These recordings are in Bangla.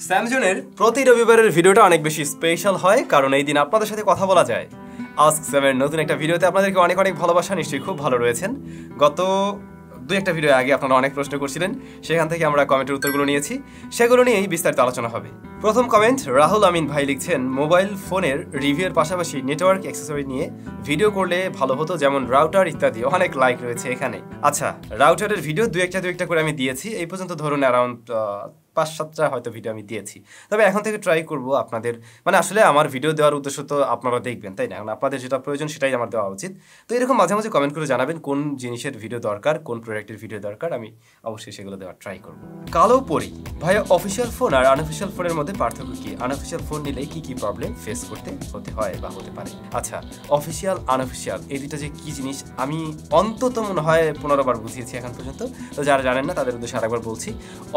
স্যামজনের প্রতি রবিবারের ভিডিওটা অনেক বেশি স্পেশাল হয় কারণ এই দিন আপনাদের সাথে কথা বলা যায়। আস্ক স্যামের নতুন একটা ভিডিওতে আপনাদেরকে অনেক অনেক ভালোবাসা, নিশ্চয়ই খুব ভালো রয়েছেন। গত একটা ভিডিও আগে আপনারা অনেক প্রশ্ন করছিলেন, সেখান থেকে আমরা কমেন্টের উত্তরগুলো নিয়েছি, সেগুলো নিয়েই বিস্তারিত আলোচনা হবে। প্রথম কমেন্ট রাহুল আমিন ভাই লিখছেন, মোবাইল ফোনের রিভিউয়ের পাশাপাশি নেটওয়ার্ক অ্যাক্সেসরি নিয়ে ভিডিও করলে ভালো হতো, যেমন রাউটার ইত্যাদি। অনেক লাইক রয়েছে এখানে। আচ্ছা, রাউটারের ভিডিও দু একটা করে আমি দিয়েছি, এই পর্যন্ত ধরুন অ্যারাউন্ড 5-7টা হয়তো ভিডিও আমি দিয়েছি। তবে এখন থেকে ট্রাই করব আপনাদের, মানে আসলে আমার ভিডিও দেওয়ার উদ্দেশ্য তো আপনারা দেখবেন, তাই না? এখন আপনাদের যেটা প্রয়োজন সেটাই আমার দেওয়া উচিত। তো এরকম মাঝে মাঝে কমেন্ট করে জানাবেন কোন জিনিসের ভিডিও দরকার, কোন প্রোডাক্টের ভিডিও দরকার, আমি অবশ্যই সেগুলো দেওয়ার ট্রাই করব। কালো পরি ভাইয়া, অফিসিয়াল ফোন আর আনঅফিসিয়াল ফোনের মধ্যে পার্থক্য কি? আনঅফিসিয়াল ফোন নিলে কি কি প্রবলেম ফেস হতে হয় বা হতে পারে? আচ্ছা, অফিসিয়াল আনঅফিসিয়াল এই দুটো যে কি জিনিস আমি অন্তত মনে হয় 15 বার বুঝিয়েছি এখন পর্যন্ত। তো যারা জানেন না তাদের উদ্দেশ্যে আরেকবার বলছি,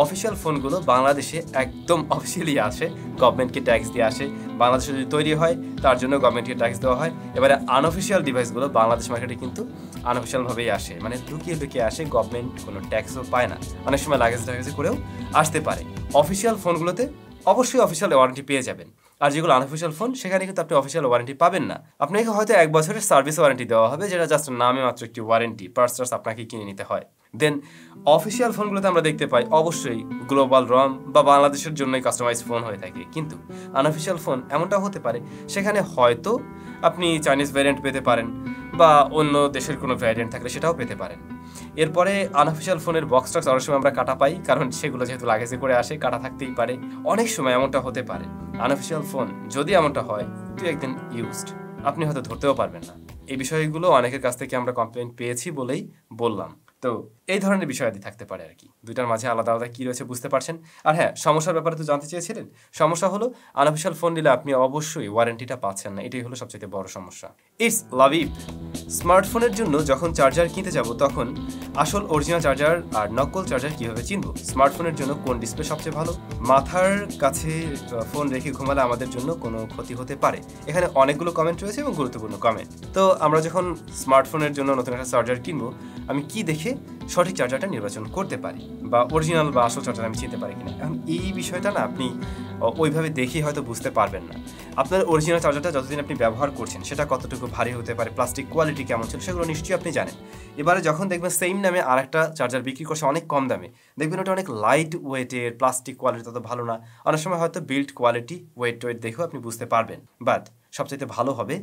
অফিসিয়াল ফোনগুলো বাংলাদেশে একদম অফিসিয়ালি আসে, গভর্নমেন্টকে ট্যাক্স দিয়ে আসে। বাংলাদেশে যদি তৈরি হয় তার জন্য গভর্নমেন্টকে ট্যাক্স দেওয়া হয়। এবারে আনঅফিসিয়াল ডিভাইসগুলো বাংলাদেশ মার্কেটে কিন্তু আনঅফিসিয়ালভাবেই আসে, মানে লুকিয়ে আসে, গভর্নমেন্ট কোনো ট্যাক্সও পায় না, অনেক সময় লাগেজ করেও আসতে পারে। অফিসিয়াল ফোনগুলোতে অবশ্যই অফিসিয়াল ওয়ারেন্টি পেয়ে যাবেন, আর যেগুলো আনঅফিসিয়াল ফোন সেখানে কিন্তু আপনি অফিসিয়াল ওয়ারেন্টি পাবেন না। আপনাকে হয়তো 1 বছরের সার্ভিস ওয়ারেন্টি দেওয়া হবে, যেটা জাস্ট নামে মাত্র একটি ওয়ারেন্টি, পার্টস আপনাকে কিনে নিতে হয়। দেন অফিসিয়াল ফোনগুলোতে আমরা দেখতে পাই অবশ্যই গ্লোবাল রম বা বাংলাদেশের জন্যই কাস্টমাইজ ফোন হয়ে থাকে। কিন্তু আনঅফিসিয়াল ফোন এমনটাও হতে পারে সেখানে হয়তো আপনি চাইনিজ ভ্যারিয়েন্ট পেতে পারেন বা অন্য দেশের কোনো ভ্যারিয়েন্ট থাকলে সেটাও পেতে পারেন। এরপরে আনঅফিসিয়াল ফোনের বক্স টক্স অনেক সময় আমরা কাটা পাই, কারণ সেগুলো যেহেতু লাগেজে করে আসে, কাটা থাকতেই পারে। অনেক সময় এমনটা হতে পারে আনঅফিসিয়াল ফোন যদি এমনটা হয়, তুই একদিন ইউজড, আপনি হয়তো ধরতেও পারবেন না। এই বিষয়গুলো অনেকের কাছ থেকে আমরা কমপ্লেন পেয়েছি বলেই বললাম। তো এই ধরনের বিষয়াদি থাকতে পারে আর কি। দুইটার মাঝে আলাদা আলাদা কি রয়েছে বুঝতে পারছেন। আর হ্যাঁ, সমস্যার ব্যাপারে তো জানতে চেয়েছিলেন। সমস্যা হলো আনঅফিসিয়াল ফোন নিলে আপনি অবশ্যই ওয়ারেন্টিটা পাচ্ছেন না, এটাই হলো সবচেয়ে বড় সমস্যা। ইটস লাভিব, স্মার্টফোনের জন্য যখন চার্জার কিনতে যাব তখন আসল অরিজিনাল চার্জার আর নকল চার্জার কিভাবে চিনব? স্মার্টফোনের জন্য কোন ডিসপ্লে সবচেয়ে ভালো? মাথার কাছে ফোন রেখে ঘুমালে আমাদের জন্য কোনো ক্ষতি হতে পারে? এখানে অনেকগুলো কমেন্ট রয়েছে এবং গুরুত্বপূর্ণ কমেন্ট। তো আমরা যখন স্মার্টফোনের জন্য নতুন একটা চার্জার কিনবো, আমি কি দেখে সঠিক চার্জারটা নির্বাচন করতে পারি, বা অরিজিনাল বা আসল চার্জার আমি চিনতে পারি কিনা? এখন এই বিষয়টা না আপনি ওইভাবে দেখেই হয়তো বুঝতে পারবেন না। আপনার অরিজিনাল চার্জারটা যতদিন আপনি ব্যবহার করছেন সেটা কতটুকু ভারী হতে পারে, প্লাস্টিক কোয়ালিটি কেমন ছিল, সেগুলো নিশ্চয়ই আপনি জানেন। এবারে যখন দেখবেন সেম নামে আর একটা চার্জার বিক্রি করছে অনেক কম দামে, দেখবেন ওটা অনেক লাইট ওয়েটের, প্লাস্টিক কোয়ালিটি তত ভালো না, অনেক সময় হয়তো বিল্ড কোয়ালিটি ওয়েট দেখেও আপনি বুঝতে পারবেন। বাট সবচাইতে ভালো হবে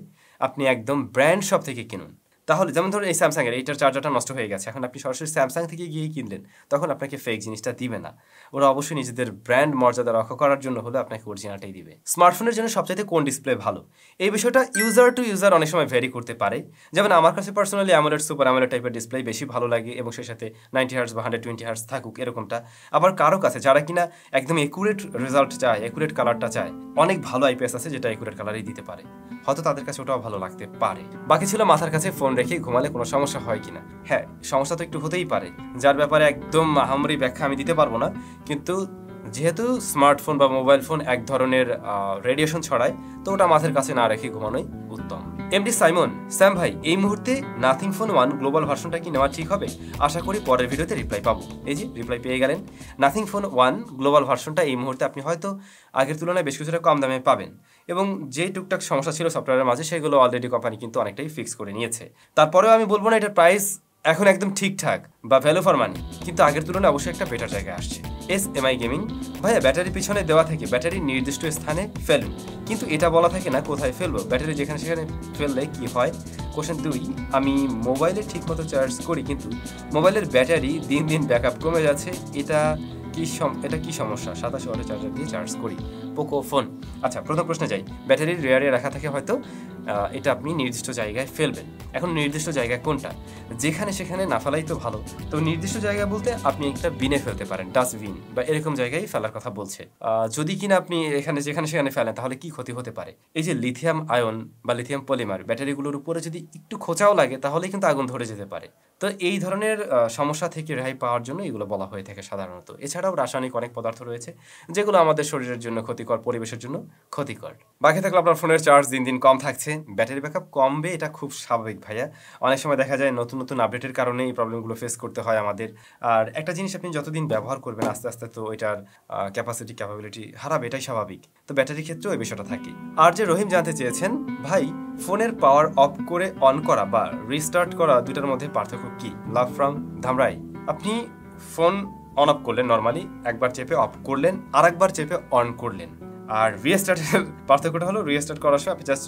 আপনি একদম ব্র্যান্ড শপ থেকে কিনুন। তাহলে যেমন ধরুন এই স্যামসাংয়ের এইটার চার্জারটা নষ্ট হয়ে গেছে, এখন আপনি সরাসরি স্যামসাং থেকে গিয়ে কিনলেন, তখন আপনাকে ফেক জিনিসটা দিবে না। ওরা অবশ্যই নিজেদের ব্র্যান্ড মর্যাদা রক্ষা করার জন্য হলে আপনাকে অরিজিনালটাই দিবে। স্মার্টফোনের জন্য সবচাইতে কোন ডিসপ্লে ভালো, এই বিষয়টা ইউজার টু ইউজার অনেক সময় ভ্যারি করতে পারে। যেমন আমার কাছে পার্সোনালি অ্যামোলেড, সুপার অ্যামোলেড টাইপের ডিসপ্লে বেশি ভালো লাগে, এবং সেই সাথে 90 হার্টজ বা 120 হার্টজ থাকুক এরকমটা। আবার কারো কাছে যারা কিনা একদম একুরেট রেজাল্ট চায়, একুরেট কালারটা চায়, অনেক ভালো আইপিএস আছে যেটা একুরেট কালারই দিতে পারে, হয়তো তাদের কাছে ওটাও ভালো লাগতে পারে। বাকি ছিল মাথার কাছে ফোন রেখে ঘুমালে কোনো সমস্যা হয় কিনা। হ্যাঁ, সমস্যা তো একটু হতেই পারে, যার ব্যাপারে একদম মাহামরি ব্যাখ্যা আমি দিতে পারবো না। কিন্তু যেহেতু স্মার্টফোন বা মোবাইল ফোন এক ধরনের রেডিয়েশন ছড়ায়, তো ওটা মাথার কাছে না রেখে ঘুমানোই উত্তম। এমডি সাইমন, স্যাম ভাই এই মুহূর্তে নাথিং ফোন 1 গ্লোবাল ভার্সনটা কি নেওয়া ঠিক হবে? আশা করি পরের ভিডিওতে রিপ্লাই পাবো। এই যে রিপ্লাই পেয়ে গেলেন। নাথিং ফোন 1 গ্লোবাল ভার্সনটা এই মুহূর্তে আপনি হয়তো আগের তুলনায় বেশ কিছুটা কম দামে পাবেন, এবং যে টুকটাক সমস্যা ছিল সফটওয়্যারের মাঝে সেগুলো অলরেডি কোম্পানি কিন্তু অনেকটাই ফিক্স করে নিয়েছে। তারপরেও আমি বলবো না এটার প্রাইস এখন একদম ঠিকঠাক বা ভ্যালু ফর মানি, কিন্তু আগের তুলনায় অবশ্যই একটা বেটার জায়গায় আসছে। SMI গেমিং ভাইয়া, ব্যাটারি পিছনে দেওয়া থাকে ব্যাটারি নির্দিষ্ট স্থানে ফেলুন, কিন্তু এটা বলা থাকে না কোথায় ফেলবো, ব্যাটারি যেখানে সেখানে ফেললে কি হয়? কোশ্চেন 2, আমি মোবাইলে ঠিকমতো চার্জ করি কিন্তু মোবাইলের ব্যাটারি দিন দিন ব্যাকআপ কমে যাচ্ছে, এটা কি সমস্যা? 27 ওয়াটের চার্জার দিয়ে চার্জ করি, পোকো ফোন। আচ্ছা, প্রথম প্রশ্নে যাই। ব্যাটারির রেয়ারে রাখা থাকে হয়তো, এটা আপনি নির্দিষ্ট জায়গায় ফেলবেন। এখন নির্দিষ্ট জায়গায় কোনটা? যেখানে সেখানে না ফেলাই তো ভালো। তো নির্দিষ্ট জায়গায় বলতে আপনি একটা বিনে ফেলতে পারেন, ডাস্টবিন বা এরকম জায়গায় ফেলার কথা বলছে। যদি কিনা আপনি যেখানে সেখানে ফেলেন তাহলে কি ক্ষতি হতে পারে? এই যে লিথিয়াম আয়ন বা লিথিয়াম পলিমার ব্যাটারিগুলোর উপরে যদি একটু খোঁচাও লাগে তাহলে কিন্তু আগুন ধরে যেতে পারে। তো এই ধরনের সমস্যা থেকে রেহাই পাওয়ার জন্য এগুলো বলা হয়ে থাকে সাধারণত। এছাড়াও রাসায়নিক অনেক পদার্থ রয়েছে যেগুলো আমাদের শরীরের জন্য ক্ষতিকর, পরিবেশের জন্য ক্ষতিকর। বাকি থাকলে আপনার ফোনের চার্জ দিন দিন কম থাকছে, ব্যাটারি ব্যাকআপ কমবে এটা খুব স্বাভাবিক ভাইয়া। অনেক সময় দেখা যায় নতুন নতুন আপডেটের কারণে এই প্রবলেমগুলো ফেস করতে হয় আমাদের। আর একটা জিনিস আপনি যতদিন ব্যবহার করবেন আস্তে আস্তে তো এটার ক্যাপাবিলিটি হারাবে, এটাই স্বাভাবিক। তো ব্যাটারির ক্ষেত্রেও এই বিষয়টা থাকে। আর যে রহিম জানতে চেয়েছেন ভাই ফোনের পাওয়ার অফ করে অন করা বা রিস্টার্ট করা দুটার মধ্যে পার্থক্য কি? Love from Dhamrai. আপনি ফোন অন অফ করলেন, নর্মালি একবার চেপে অফ করলেন, আর একবার চেপে অন করলেন। আর রিস্টার্টের পার্থক্যটা হলো রিস্টার্ট করার সময় আপনি জাস্ট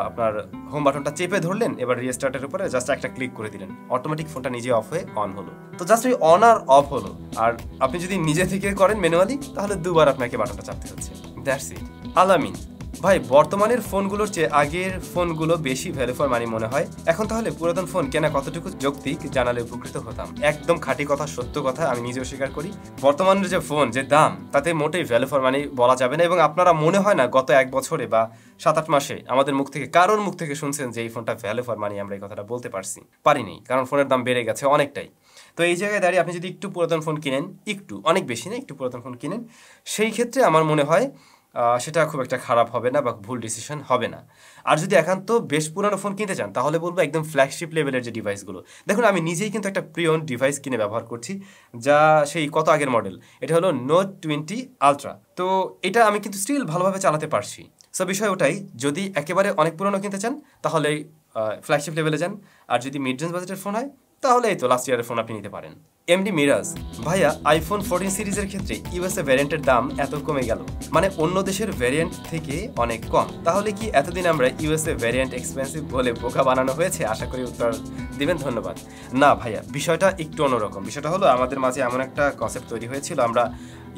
আপনার হোম বাটনটা চেপে ধরলেন, এবার রিস্টার্টের উপরে জাস্ট একটা ক্লিক করে দিলেন, অটোমেটিক ফোনটা নিজে অফ হয়ে অন হলো। তো জাস্ট ওই অন আর অফ হলো। আর আপনি যদি নিজে থেকে করেন ম্যানুয়ালি তাহলে দুবার আপনাকে বাটনটা চাপতে হচ্ছে। That's it. আলামিন ভাই বর্তমানের ফোনগুলোর চেয়ে আগের ফোনগুলো বেশি ভ্যালু ফর মানি মনে হয়। এখন তাহলে পুরাতন ফোন কেনা কতটুকু যৌক্তিক জানালে উপকৃত হতাম। একদম খাঁটি কথা, সত্য কথা, আমি নিজেও স্বীকার করি। বর্তমানের যে ফোন যে দাম তাতে মোটেই ভ্যালু ফর মানি বলা যাবে না। এবং আপনারা মনে হয় না গত 1 বছরে বা 7-8 মাসে আমাদের মুখ থেকে কারোর মুখ থেকে শুনছেন যে এই ফোনটা ভ্যালু ফর মানি। আমরা এই কথাটা বলতে পারিনি, কারণ ফোনের দাম বেড়ে গেছে অনেকটাই। তো এই জায়গায় দাঁড়িয়ে আপনি যদি একটু পুরাতন ফোন কিনেন, একটু, অনেক বেশি না, একটু পুরাতন ফোন কিনেন, সেই ক্ষেত্রে আমার মনে হয় সেটা খুব একটা খারাপ হবে না বা ভুল ডিসিশন হবে না। আর যদি একান্ত বেশ পুরানো ফোন কিনতে চান তাহলে বলবো একদম ফ্ল্যাগশিপ লেভেলের যে ডিভাইসগুলো। দেখুন আমি নিজেই কিন্তু একটা প্রিয়ন ডিভাইস কিনে ব্যবহার করছি, যা সেই কত আগের মডেল। এটা হলো Note 20 Ultra। তো এটা আমি কিন্তু স্টিল ভালোভাবে চালাতে পারছি। সো বিষয় ওটাই, যদি একেবারে অনেক পুরনো কিনতে চান তাহলে ফ্ল্যাগশিপ লেভেলে যান। আর যদি মিড রেঞ্জ বাজেটের ফোন হয় তাহলে এই তো লাস্ট ইয়ারের ফোন আপনি নিতে পারেন। এমডি মিরাজ ভাইয়া আইফোন 14 সিরিজের ক্ষেত্রে ইউএসএ ভ্যারিয়েন্টের দাম এত কমে গেল, মানে অন্য দেশের ভ্যারিয়েন্ট থেকে অনেক কম। তাহলে কি এতদিন আমরা ইউএসএ ভ্যারিয়েন্ট এক্সপেন্সিভ বলে বোকা বানানো হয়েছে? আশা করি উত্তর দিবেন, ধন্যবাদ। না ভাইয়া, বিষয়টা একটু অন্যরকম। বিষয়টা হলো আমাদের মাঝে এমন একটা কনসেপ্ট তৈরি হয়েছিল, আমরা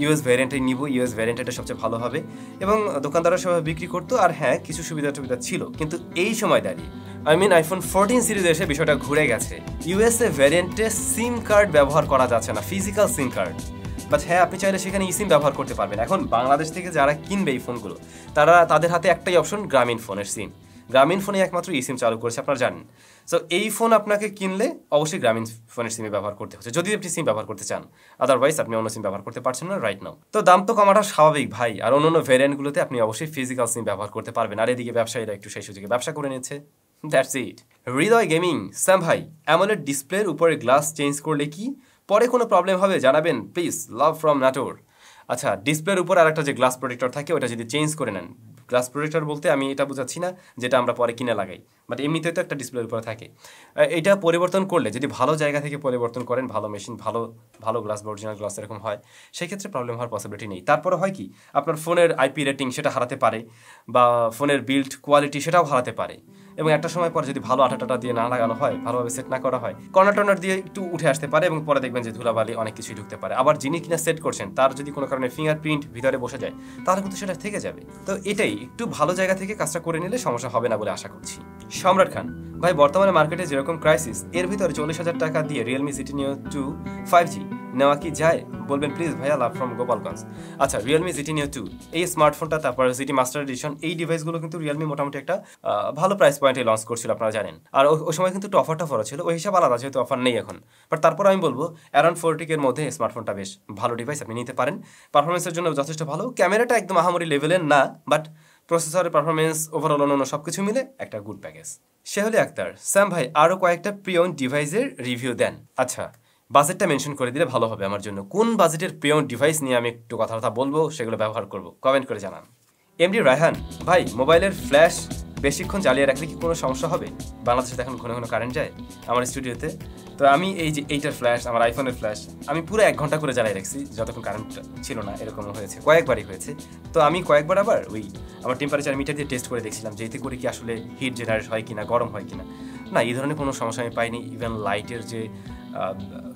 ইউএস ভ্যারিয়েন্টে নিব, ইউএস ভ্যারিয়েন্ট এটা সবচেয়ে ভালো হবে, এবং দোকানদাররা সবাই বিক্রি করতো। আর হ্যাঁ, কিছু সুবিধা ছিল, কিন্তু এই সময় দাঁড়িয়ে আইফোন 14 সিরিজে এসে বিষয়টা ঘুরে গেছে। ইউএসএ ভ্যারিয়েন্টে সিম কার্ড ব্যবহার করা যাচ্ছে না, ফিজিক্যাল সিম কার্ড। বাট হ্যাঁ, আপনি চাইলে সেখানে ইসিম ব্যবহার করতে পারবেন। এখন বাংলাদেশ থেকে যারা কিনবে এই ফোনগুলো, তাদের হাতে একটাই অপশন, গ্রামীণ ফোনের সিম। গ্রামীণ ফোনে একমাত্র ইসিম চালু করেছে, আপনারা জানেন। সো এই ফোন আপনাকে কিনলে অবশ্যই গ্রামীণ ফোনের সিমে ব্যবহার করতে হচ্ছে, যদি আপনি সিম ব্যবহার করতে চান। আদারওয়াইজ আপনি অন্য সিম ব্যবহার করতে পারছেন না রাইট নাও। তো দাম তো কমাটা স্বাভাবিক ভাই। আর অন্য ভ্যারিয়েন্টগুলোতে আপনি অবশ্যই ফিজিক্যাল সিম ব্যবহার করতে পারবেন। আর এদিকে ব্যবসায়ীরা একটু সেই সুযোগে ব্যবসা করে নিচ্ছে। That's it. Hridoy gaming Sam ভাই, অ্যামোলেড ডিসপ্লের উপরে গ্লাস চেঞ্জ করলে কি পরে কোনো প্রবলেম হবে জানাবেন প্লিজ, লাভ ফ্রম নাটোর। আচ্ছা, ডিসপ্লের উপর আরেকটা যে গ্লাস প্রোটেক্টর থাকে ওটা যদি চেঞ্জ করে নেন, গ্লাস প্রোটেক্টর বলতে আমি এটা বোঝাচ্ছি না যেটা আমরা পরে কিনে লাগাই, বাট এমনিতে তো একটা ডিসপ্লের উপরে থাকে। এটা পরিবর্তন করলে যদি ভালো জায়গা থেকে পরিবর্তন করেন, ভালো মেশিন, ভালো গ্লাস বা অরিজিনাল গ্লাস এরকম হয়, সেক্ষেত্রে প্রবলেম হওয়ার পসিবিলিটি নেই। তারপরে হয় কি, আপনার ফোনের আইপি রেটিং সেটা হারাতে পারে, বা ফোনের বিল্ড কোয়ালিটি সেটাও হারাতে পারে। এবং একটা সময় পর যদি ভালো আঠাটা দিয়ে না লাগানো হয়, ভালোভাবে সেট না করা হয়, কর্নার দিয়ে একটু উঠে আসতে পারে, এবং পরে দেখবেন যে ধুলাবালি অনেক কিছুই ঢুকতে পারে। আবার যিনি কিনা সেট করছেন তার যদি কোনো কারণে ফিঙ্গারপ্রিন্ট ভিতরে বসে যায় তাহলে কিন্তু সেটা থেকে যাবে। তো এটাই, একটু ভালো জায়গা থেকে কাজটা করে নিলে সমস্যা হবে না বলে আশা করছি। সম্রাট খান ভাই, বর্তমানে মার্কেটে যেরকম ক্রাইসিস, এর ভিতরে 40,000 টাকা দিয়ে রিয়েলমি সিটি নিও 2 5G নেওয়া কি যায় বলবেন প্লিজ ভাইয়া, লাভ ফ্রম গোপালগঞ্জ। আচ্ছা, রিয়েলমি সিটি নিও 2 এই স্মার্টফোনটা, তারপর সিটি মাস্টার এডিশন, এই ডিভাইসগুলো কিন্তু রিয়েলমি মোটামুটি একটা ভালো প্রাইস পয়েন্টে লঞ্চ করছিল, আপনারা জানেন। আর ওই সময় কিন্তু অফারও ছিল, ওই হিসাব আলাদা, যেহেতু অফার নেই এখন। বাট তারপর আমি বলবো অ্যারাউন্ড 40K এর মধ্যে স্মার্টফোনটা বেশ ভালো ডিভাইস, আপনি নিতে পারেন। পারফরমেন্সের জন্য যথেষ্ট ভালো, ক্যামেরাটা একদম আহামরি লেভেলের না, বাট প্রসেসরের পারফরমেন্স, ওভারঅল অন্য সব কিছু মিলে একটা গুড প্যাকেজ। শেহলি আক্তার, স্যাম ভাই আরও কয়েকটা প্রিয়ন ডিভাইসের রিভিউ দেন। আচ্ছা, বাজেটটা মেনশন করে দিলে ভালো হবে আমার জন্য। কোন বাজেটের প্রিয়ন ডিভাইস নিয়ে আমি একটু কথা বলবো, সেগুলো ব্যবহার করব, কমেন্ট করে জানান। এমডি রায়হান ভাই, মোবাইলের ফ্ল্যাশ বেশিক্ষণ জ্বালিয়ে রাখলে কি কোনো সমস্যা হবে? বাংলাদেশে এখন ঘন ঘন কারেন্ট যায় আমার স্টুডিওতে। তো আমি এই যে এইটার ফ্ল্যাশ, আমার আইফোনের ফ্ল্যাশ, আমি পুরো 1 ঘন্টা করে জ্বালিয়ে রাখছি, যতক্ষণ কারেন্ট ছিল না। এরকমও হয়েছে, কয়েকবারই হয়েছে। তো আমি কয়েকবার আবার আমার টেম্পারেচার মিটার দিয়ে টেস্ট করে দেখছিলাম যে এতে করে কি আসলে হিট জেনারেট হয় কিনা, গরম হয় কিনা। না, এই ধরনের কোনো সমস্যা আমি পাইনি। ইভেন লাইটের যে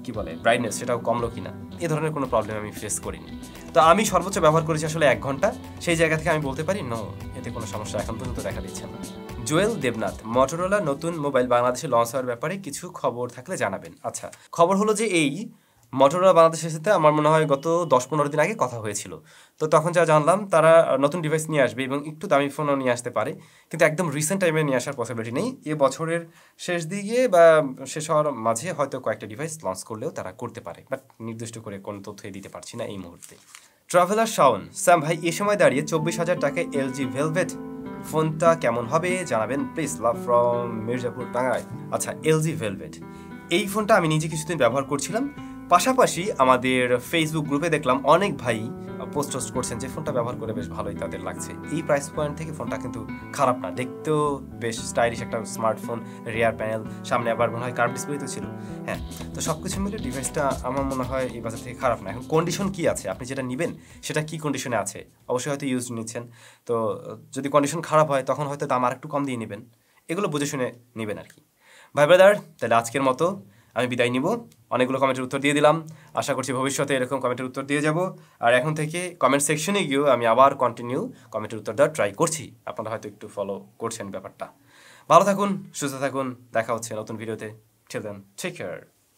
কি বলে ব্রাইটনেস, সেটাও কমলো কিনা, এ ধরনের কোনো প্রবলেম আমি ফেস করিনি। তো আমি সর্বোচ্চ ব্যবহার করেছি আসলে 1 ঘন্টা। সেই জায়গা থেকে আমি বলতে পারি নো, এতে কোনো সমস্যা এখন পর্যন্ত দেখা দিচ্ছে না। জোয়েল দেবনাথ, মটোরোলা নতুন মোবাইল বাংলাদেশে লঞ্চ হওয়ার ব্যাপারে কিছু খবর থাকলে জানাবেন। আচ্ছা, খবর হলো যে এই মটোরোলা বাংলাদেশের সাথে আমার মনে হয় গত 10-15 দিন আগে কথা হয়েছিল। তো তখন যা জানলাম, তারা নতুন ডিভাইস নিয়ে আসবে এবং একটু দামি ফোনও নিয়ে আসতে পারে, কিন্তু একদম রিসেন্ট টাইমে নিয়ে আসার পসিবিলিটি নেই। এ বছরের শেষ দিকে বা শেষ হওয়ার মাঝে হয়তো কয়েকটা ডিভাইস লঞ্চ করলেও তারা করতে পারে, বাট নির্দিষ্ট করে কোনো তথ্যই দিতে পারছি না এই মুহূর্তে। ট্রাভেলার শাওন, স্যাম ভাই, এ সময় দাঁড়িয়ে 24,000 টাকায় LG ভেলভেট ফোনটা কেমন হবে জানাবেন please, love from Mirzapur Tangail. আচ্ছা, এলজি ভেলভেট, এই ফোনটা আমি নিজে কিছুদিন ব্যবহার করছিলাম, পাশাপাশি আমাদের ফেসবুক গ্রুপে দেখলাম অনেক ভাই পোস্ট করছেন যে ফোনটা ব্যবহার করে বেশ ভালোই তাদের লাগছে। এই প্রাইস পয়েন্ট থেকে ফোনটা কিন্তু খারাপ না, দেখতেও বেশ স্টাইলিশ একটা স্মার্টফোন, রিয়ার প্যানেল, সামনে আবার মনে হয় কার্ভ ডিসপ্লে তো ছিল। হ্যাঁ, তো সব কিছু মিলে ডিভাইসটা আমার মনে হয় এই বাজার থেকে খারাপ না। এখন কন্ডিশন কি আছে, আপনি যেটা নেবেন সেটা কি কন্ডিশনে আছে, অবশ্যই হয়তো ইউজ নিচ্ছেন, তো যদি কন্ডিশন খারাপ হয় তখন হয়তো দাম আর একটু কম দিয়ে নেবেন, এগুলো বুঝে শুনে নেবেন আর কি। ভাই ব্রাদার, তাহলে আজকের মতো আমি বিদায় নিব। অনেকগুলো কমেন্টের উত্তর দিয়ে দিলাম, আশা করছি ভবিষ্যতে এরকম কমেন্টের উত্তর দিয়ে যাব। আর এখন থেকে কমেন্ট সেকশনে গিয়েও আমি আবার কন্টিনিউ কমেন্টের উত্তর দেওয়ার ট্রাই করছি, আপনারা হয়তো একটু ফলো করছেন ব্যাপারটা। ভালো থাকুন, সুস্থ থাকুন, দেখা হচ্ছে নতুন ভিডিওতে। Till then, take care.